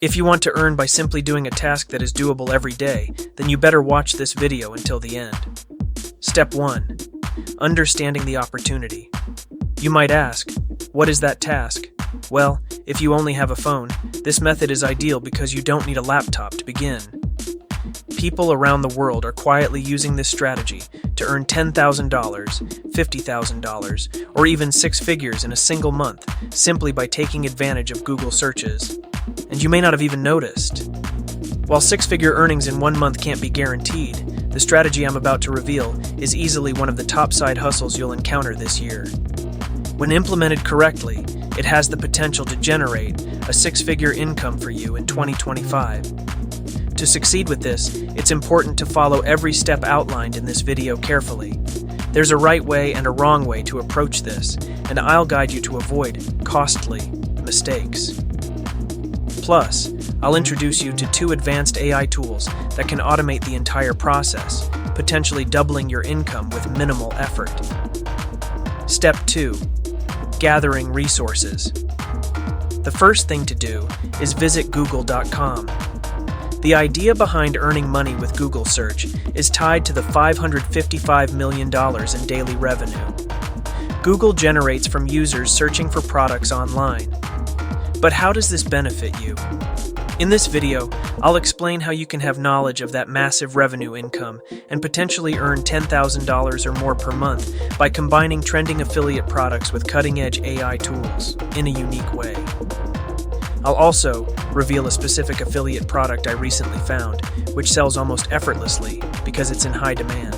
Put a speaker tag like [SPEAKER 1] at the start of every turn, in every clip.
[SPEAKER 1] If you want to earn by simply doing a task that is doable every day, then you better watch this video until the end. Step 1. Understanding the opportunity. You might ask, what is that task? Well, if you only have a phone, this method is ideal because you don't need a laptop to begin. People around the world are quietly using this strategy to earn $10,000, $50,000, or even six figures in a single month simply by taking advantage of Google searches. And you may not have even noticed. While six-figure earnings in 1 month can't be guaranteed, the strategy I'm about to reveal is easily one of the top side hustles you'll encounter this year. When implemented correctly, it has the potential to generate a six-figure income for you in 2025. To succeed with this, it's important to follow every step outlined in this video carefully. There's a right way and a wrong way to approach this, and I'll guide you to avoid costly mistakes. Plus, I'll introduce you to 2 advanced AI tools that can automate the entire process, potentially doubling your income with minimal effort. Step 2. Gathering resources. The first thing to do is visit google.com. The idea behind earning money with Google search is tied to the $555 million in daily revenue Google generates from users searching for products online. But how does this benefit you? In this video, I'll explain how you can have knowledge of that massive revenue income and potentially earn $10,000 or more per month by combining trending affiliate products with cutting-edge AI tools in a unique way. I'll also reveal a specific affiliate product I recently found, which sells almost effortlessly because it's in high demand.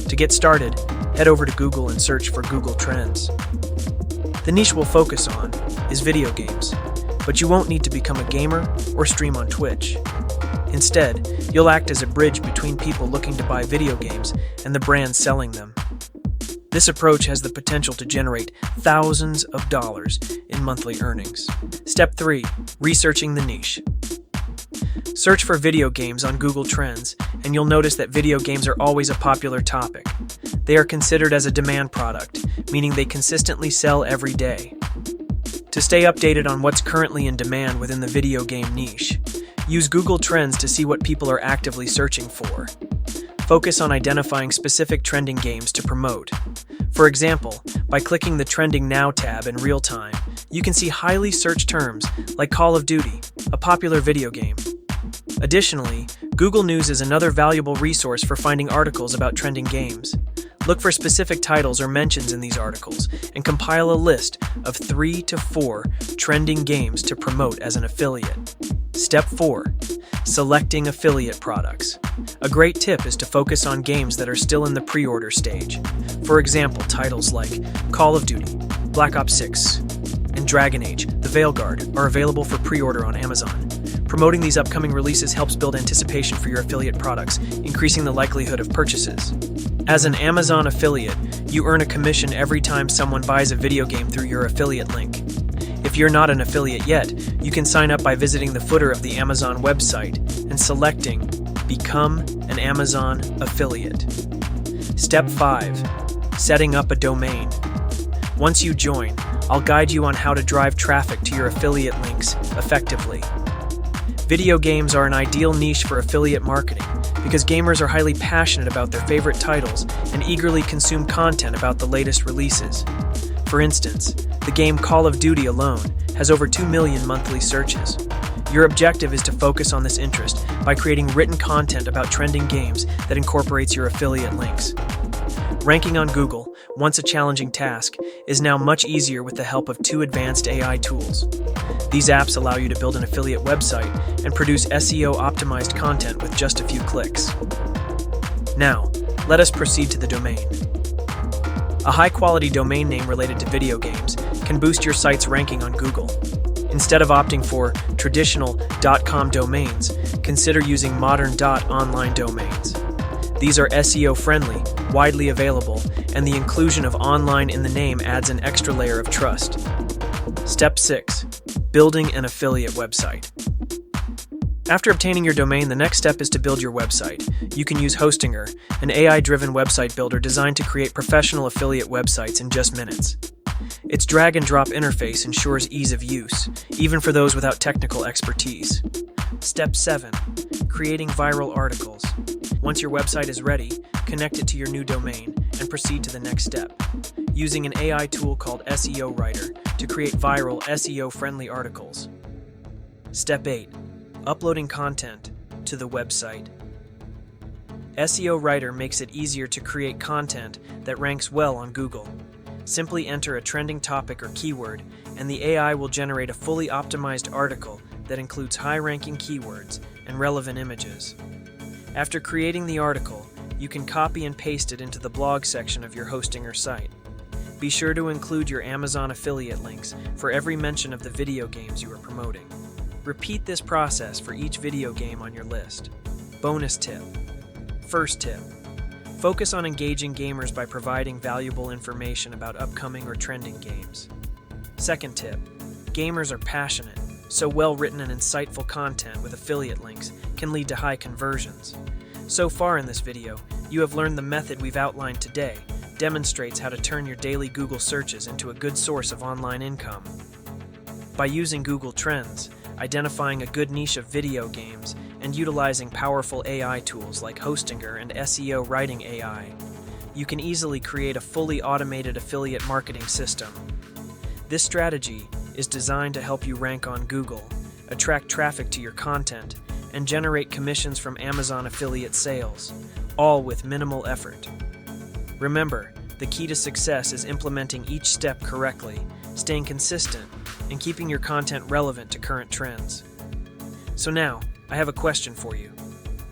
[SPEAKER 1] To get started, head over to Google and search for Google Trends. The niche we'll focus on is video games, but you won't need to become a gamer or stream on Twitch. Instead, you'll act as a bridge between people looking to buy video games and the brands selling them. This approach has the potential to generate thousands of dollars in monthly earnings. Step 3. Researching the niche. Search for video games on Google Trends, and you'll notice that video games are always a popular topic. They are considered as a demand product, meaning they consistently sell every day. To stay updated on what's currently in demand within the video game niche, use Google Trends to see what people are actively searching for. Focus on identifying specific trending games to promote. For example, by clicking the Trending Now tab in real time, you can see highly searched terms like Call of Duty, a popular video game. Additionally, Google News is another valuable resource for finding articles about trending games. Look for specific titles or mentions in these articles and compile a list of 3 to 4 trending games to promote as an affiliate. Step 4. Selecting affiliate products. A great tip is to focus on games that are still in the pre-order stage. For example, titles like Call of Duty, Black Ops 6, and Dragon Age: The Veilguard are available for pre-order on Amazon. Promoting these upcoming releases helps build anticipation for your affiliate products, increasing the likelihood of purchases. As an Amazon affiliate, you earn a commission every time someone buys a video game through your affiliate link. If you're not an affiliate yet, you can sign up by visiting the footer of the Amazon website and selecting Become an Amazon Affiliate. Step 5. Setting up a domain. Once you join, I'll guide you on how to drive traffic to your affiliate links effectively. Video games are an ideal niche for affiliate marketing because gamers are highly passionate about their favorite titles and eagerly consume content about the latest releases. For instance, the game Call of Duty alone has over 2 million monthly searches. Your objective is to focus on this interest by creating written content about trending games that incorporates your affiliate links. Ranking on Google, once a challenging task, is now much easier with the help of 2 advanced AI tools. These apps allow you to build an affiliate website and produce SEO-optimized content with just a few clicks. Now, let us proceed to the domain. A high-quality domain name related to video games can boost your site's ranking on Google. Instead of opting for traditional .com domains, consider using modern .online domains. These are SEO-friendly, widely available, and the inclusion of online in the name adds an extra layer of trust. Step 6. Building an affiliate website. After obtaining your domain, the next step is to build your website. You can use Hostinger, an AI-driven website builder designed to create professional affiliate websites in just minutes. Its drag-and-drop interface ensures ease of use, even for those without technical expertise. Step 7. Creating viral articles. Once your website is ready, connect it to your new domain and proceed to the next step, using an AI tool called SEO Writer to create viral, SEO-friendly articles. Step 8. Uploading content to the website. SEO Writer makes it easier to create content that ranks well on Google. Simply enter a trending topic or keyword, and the AI will generate a fully optimized article that includes high-ranking keywords and relevant images. After creating the article, you can copy and paste it into the blog section of your hosting or site. Be sure to include your Amazon affiliate links for every mention of the video games you are promoting. Repeat this process for each video game on your list. Bonus tip. First tip. Focus on engaging gamers by providing valuable information about upcoming or trending games. Second tip. Gamers are passionate, so well-written and insightful content with affiliate links can lead to high conversions. So far in this video, you have learned the method we've outlined today demonstrates how to turn your daily Google searches into a good source of online income. By using Google Trends, identifying a good niche of video games, and utilizing powerful AI tools like Hostinger and SEO Writing AI, you can easily create a fully automated affiliate marketing system. This strategy is designed to help you rank on Google, attract traffic to your content, and generate commissions from Amazon affiliate sales, all with minimal effort. Remember, the key to success is implementing each step correctly, staying consistent, and keeping your content relevant to current trends. So now, I have a question for you.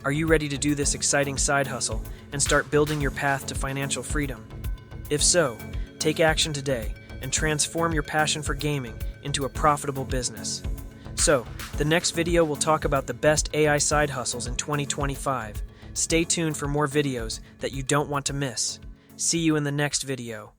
[SPEAKER 1] Are you ready to do this exciting side hustle and start building your path to financial freedom? If so, take action today and transform your passion for gaming into a profitable business. So, the next video will talk about the best AI side hustles in 2025. Stay tuned for more videos that you don't want to miss. See you in the next video.